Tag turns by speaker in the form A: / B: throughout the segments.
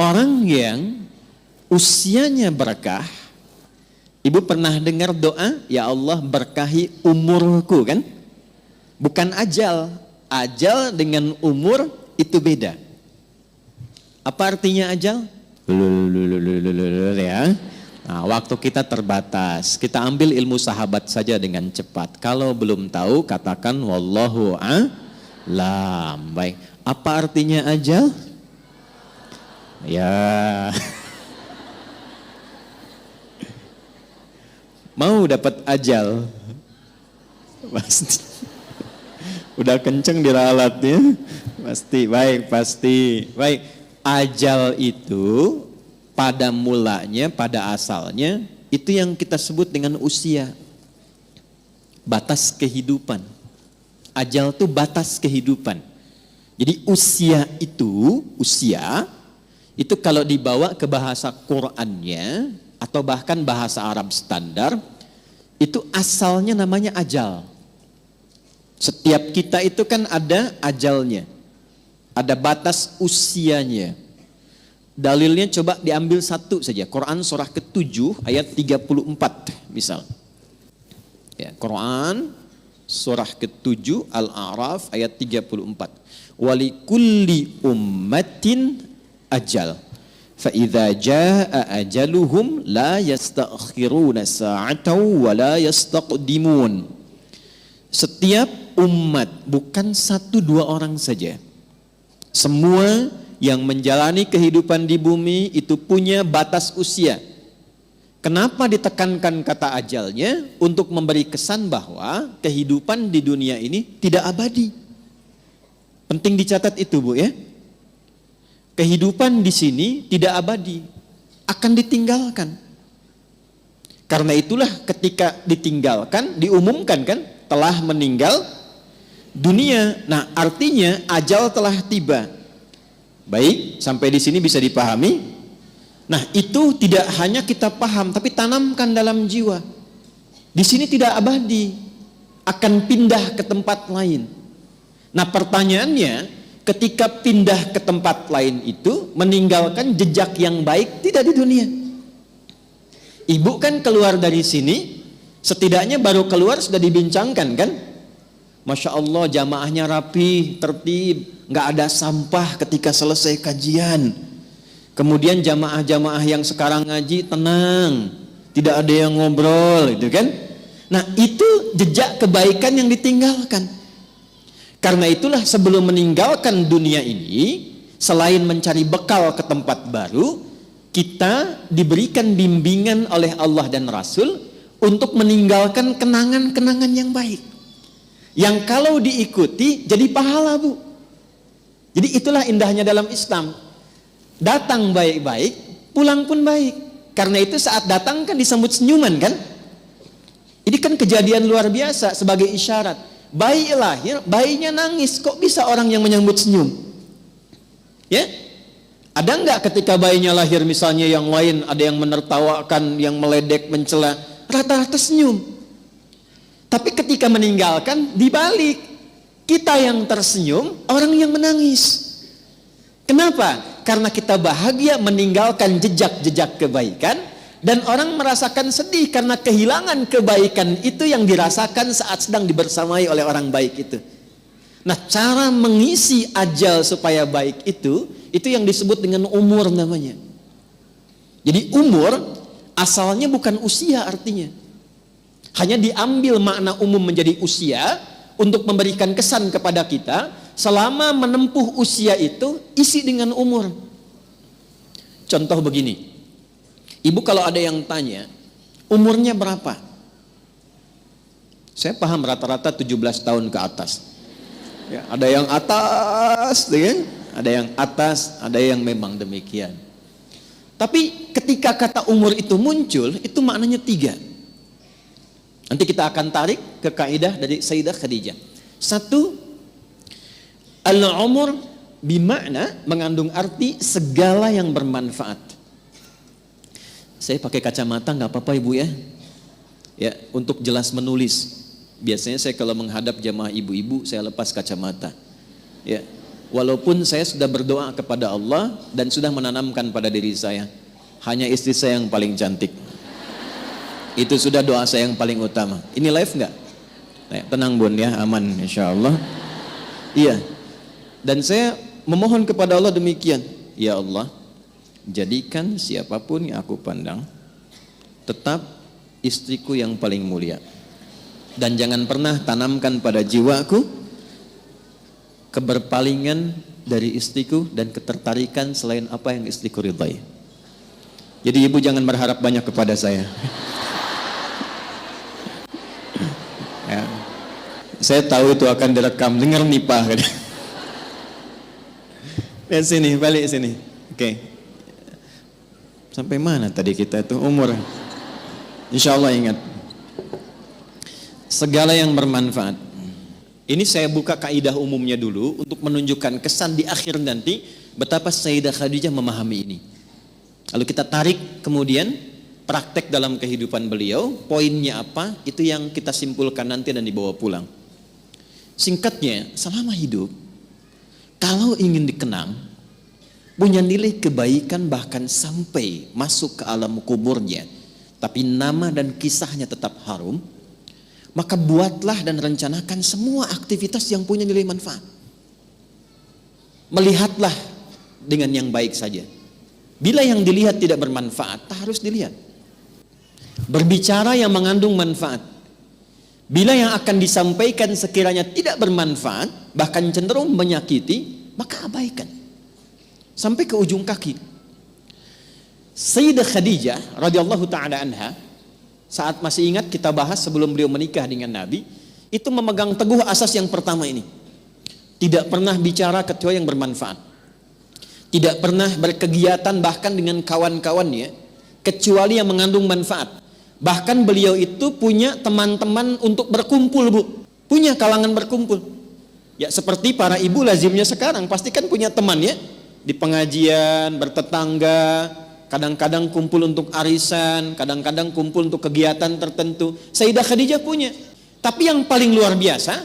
A: Orang yang usianya berkah, ibu pernah dengar doa, ya Allah berkahi umurku kan? Bukan ajal. Ajal dengan umur itu beda. Apa artinya ajal? Ya. Nah, waktu kita terbatas. Kita ambil ilmu sahabat saja dengan cepat. Kalau belum tahu, katakan wallahu a'lam. Baik. Apa artinya ajal? Ya. Mau dapat ajal? Pasti. Udah kenceng diralatnya? Pasti. Baik, pasti. Baik. Ajal itu pada mulanya, pada asalnya, itu yang kita sebut dengan usia. Batas kehidupan. Ajal itu batas kehidupan. Jadi usia itu kalau dibawa ke bahasa Qur'annya, atau bahkan bahasa Arab standar, itu asalnya namanya ajal. Setiap kita itu kan ada ajalnya. Ada batas usianya. Dalilnya coba diambil satu saja. Quran surah ke-7 ayat 34 misal. Ya, Quran surah ke-7 Al-A'raf ayat 34. Walikulli ummatin ajal. Fa idza jaa ajaluhum la yastakhiruna sa'atan wa la yastaqdimun. Setiap umat, bukan satu dua orang saja. Semua yang menjalani kehidupan di bumi itu punya batas usia. Kenapa ditekankan kata ajalnya? Untuk memberi kesan bahwa kehidupan di dunia ini tidak abadi. Penting dicatat itu, Bu, ya. Kehidupan di sini tidak abadi, akan ditinggalkan. Karena itulah ketika ditinggalkan, diumumkan kan, telah meninggal dunia. Nah, artinya ajal telah tiba. Baik, sampai di sini bisa dipahami. Nah, itu tidak hanya kita paham, tapi tanamkan dalam jiwa. Di sini tidak abadi, akan pindah ke tempat lain. Nah, pertanyaannya, ketika pindah ke tempat lain itu, meninggalkan jejak yang baik tidak di dunia. Ibu kan keluar dari sini, setidaknya baru keluar sudah dibincangkan kan? Masya Allah, jamaahnya rapi, tertib, nggak ada sampah ketika selesai kajian. Kemudian jamaah-jamaah yang sekarang ngaji tenang, tidak ada yang ngobrol, itu kan? Nah, itu jejak kebaikan yang ditinggalkan. Karena itulah sebelum meninggalkan dunia ini, selain mencari bekal ke tempat baru, kita diberikan bimbingan oleh Allah dan Rasul untuk meninggalkan kenangan-kenangan yang baik. Yang kalau diikuti jadi pahala, Bu. Jadi itulah indahnya dalam Islam. Datang baik-baik, pulang pun baik. Karena itu saat datang kan disambut senyuman kan? Ini kan kejadian luar biasa sebagai isyarat. Bayi lahir, bayinya nangis. Kok bisa orang yang menyambut senyum? Ya? Ada enggak ketika bayinya lahir misalnya yang lain, ada yang menertawakan, yang meledek, mencela, rata-rata senyum. Tapi ketika meninggalkan, dibalik. Kita yang tersenyum, orang yang menangis. Kenapa? Karena kita bahagia meninggalkan jejak-jejak kebaikan, dan orang merasakan sedih karena kehilangan kebaikan itu yang dirasakan saat sedang dibersamai oleh orang baik itu. Nah, cara mengisi ajal supaya baik itu yang disebut dengan umur namanya. Jadi umur asalnya bukan usia artinya. Hanya diambil makna umum menjadi usia untuk memberikan kesan kepada kita. Selama menempuh usia itu isi dengan umur. Contoh begini, ibu kalau ada yang tanya umurnya berapa, saya paham rata-rata 17 tahun ke atas ya, ada yang atas ya? Ada yang atas, ada yang memang demikian. Tapi ketika kata umur itu muncul, itu maknanya 3. Nanti kita akan tarik ke kaidah dari Sayyidah Khadijah. 1, al-umur bimakna mengandung arti segala yang bermanfaat. Saya pakai kacamata nggak apa-apa ibu ya. Ya, untuk jelas menulis. Biasanya saya kalau menghadap jamaah ibu-ibu saya lepas kacamata. Ya. Walaupun saya sudah berdoa kepada Allah dan sudah menanamkan pada diri saya, hanya istri saya yang paling cantik. Itu sudah doa saya yang paling utama. Ini live nggak? Tenang bun ya, aman insya Allah. Iya. Dan saya memohon kepada Allah demikian. Ya Allah, jadikan siapapun yang aku pandang tetap istriku yang paling mulia. Dan jangan pernah tanamkan pada jiwaku keberpalingan dari istriku dan ketertarikan selain apa yang istriku ridhai. Jadi ibu jangan berharap banyak kepada saya. Ya. Saya tahu itu akan direkam, dengar nih Pak. Lihat sini, balik sini. Oke. Sampai mana tadi kita itu umur? Insya Allah ingat. Segala yang bermanfaat. Ini saya buka kaidah umumnya dulu untuk menunjukkan kesan di akhir nanti betapa Sayyidah Khadijah memahami ini. Lalu kita tarik kemudian praktek dalam kehidupan beliau, poinnya apa, itu yang kita simpulkan nanti dan dibawa pulang. Singkatnya, selama hidup, kalau ingin dikenang, punya nilai kebaikan bahkan sampai masuk ke alam kuburnya, tapi nama dan kisahnya tetap harum, maka buatlah dan rencanakan semua aktivitas yang punya nilai manfaat. Melihatlah dengan yang baik saja. Bila yang dilihat tidak bermanfaat, tak harus dilihat. Berbicara yang mengandung manfaat. Bila yang akan disampaikan sekiranya tidak bermanfaat, bahkan cenderung menyakiti, maka abaikan. Sampai ke ujung kaki. Sayyidah Khadijah radhiyallahu taala anha, saat masih ingat kita bahas sebelum beliau menikah dengan Nabi, itu memegang teguh asas yang pertama ini. Tidak pernah bicara kecuali yang bermanfaat. Tidak pernah berkegiatan bahkan dengan kawan-kawannya kecuali yang mengandung manfaat. Bahkan beliau itu punya teman-teman untuk berkumpul, Bu. Punya kalangan berkumpul. Ya seperti para ibu lazimnya sekarang, pasti kan punya teman ya. Di pengajian, bertetangga, kadang-kadang kumpul untuk arisan, kadang-kadang kumpul untuk kegiatan tertentu. Sayyidah Khadijah punya. Tapi yang paling luar biasa,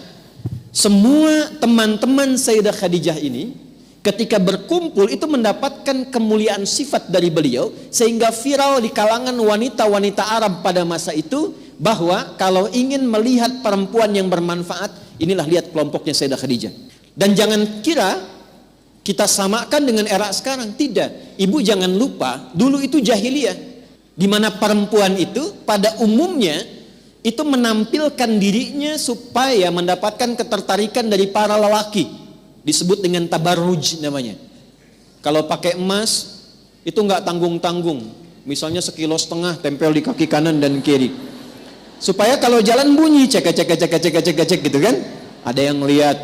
A: semua teman-teman Sayyidah Khadijah ini ketika berkumpul itu mendapatkan kemuliaan sifat dari beliau, sehingga viral di kalangan wanita-wanita Arab pada masa itu bahwa kalau ingin melihat perempuan yang bermanfaat, inilah lihat kelompoknya Sayyidah Khadijah. Dan jangan kira kita samakan dengan era sekarang, tidak. Ibu jangan lupa, dulu itu jahiliyah, di mana perempuan itu pada umumnya itu menampilkan dirinya supaya mendapatkan ketertarikan dari para lelaki, disebut dengan tabarruj namanya. Kalau pakai emas itu nggak tanggung-tanggung, misalnya 1,5 kilo tempel di kaki kanan dan kiri, supaya kalau jalan bunyi cek gitu kan, ada yang lihat.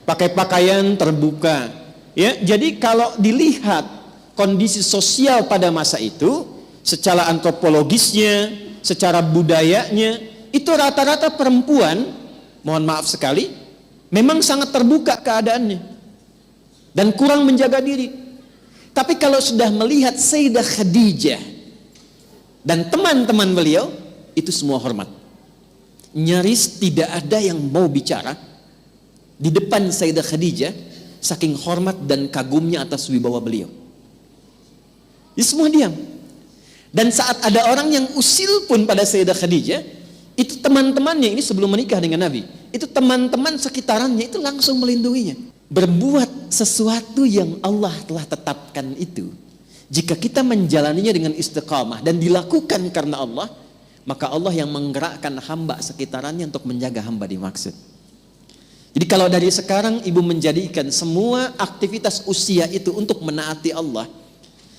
A: Pakai pakaian terbuka. Ya, jadi kalau dilihat kondisi sosial pada masa itu, secara antropologisnya, secara budayanya, itu rata-rata perempuan, mohon maaf sekali, memang sangat terbuka keadaannya dan kurang menjaga diri. Tapi kalau sudah melihat Sayyidah Khadijah dan teman-teman beliau, itu semua hormat. Nyaris tidak ada yang mau bicara di depan Sayyidah Khadijah, saking hormat dan kagumnya atas wibawa beliau. Ini semua diam. Dan saat ada orang yang usil pun pada Sayyidah Khadijah, itu teman-temannya, ini sebelum menikah dengan Nabi, itu teman-teman sekitarannya itu langsung melindunginya. Berbuat sesuatu yang Allah telah tetapkan itu, jika kita menjalaninya dengan istiqamah dan dilakukan karena Allah, maka Allah yang menggerakkan hamba sekitarannya untuk menjaga hamba dimaksud. Jadi kalau dari sekarang ibu menjadikan semua aktivitas usia itu untuk menaati Allah,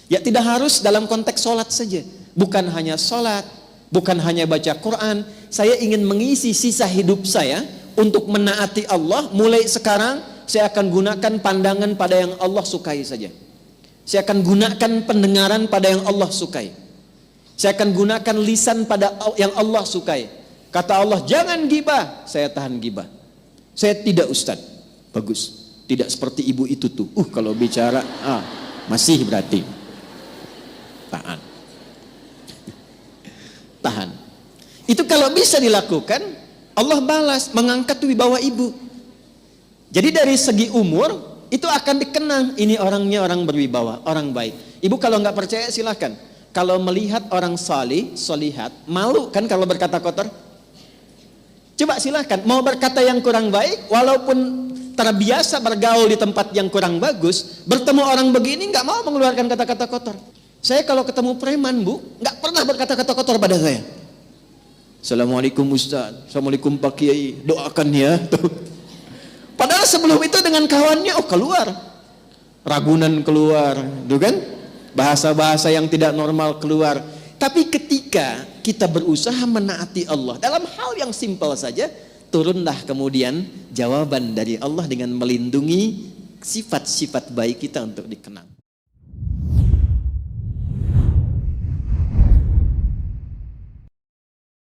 A: ya tidak harus dalam konteks sholat saja. Bukan hanya sholat, bukan hanya baca Quran. Saya ingin mengisi sisa hidup saya untuk menaati Allah. Mulai sekarang saya akan gunakan pandangan pada yang Allah sukai saja. Saya akan gunakan pendengaran pada yang Allah sukai. Saya akan gunakan lisan pada yang Allah sukai. Kata Allah, jangan gibah, saya tahan gibah. Saya tidak ustaz, bagus. Tidak seperti ibu itu tuh. Kalau bicara, masih berarti. Tahan. Tahan. Itu kalau bisa dilakukan, Allah balas, mengangkat wibawa ibu. Jadi dari segi umur, itu akan dikenang. Ini orangnya orang berwibawa, orang baik. Ibu kalau nggak percaya silahkan. Kalau melihat orang salih, solihat, malu kan kalau berkata kotor? Coba silahkan. Mau berkata yang kurang baik, walaupun terbiasa bergaul di tempat yang kurang bagus, bertemu orang begini nggak mau mengeluarkan kata-kata kotor. Saya kalau ketemu preman, Bu, nggak pernah berkata-kata kotor pada saya. Assalamualaikum Ustaz, Assalamualaikum Pak Kiai, doakan ya. Padahal sebelum itu dengan kawannya, keluar. Ragunan keluar, tuh kan? Bahasa-bahasa yang tidak normal keluar. Tapi ketika kita berusaha menaati Allah dalam hal yang simpel saja, turunlah kemudian jawaban dari Allah dengan melindungi sifat-sifat baik kita untuk dikenang.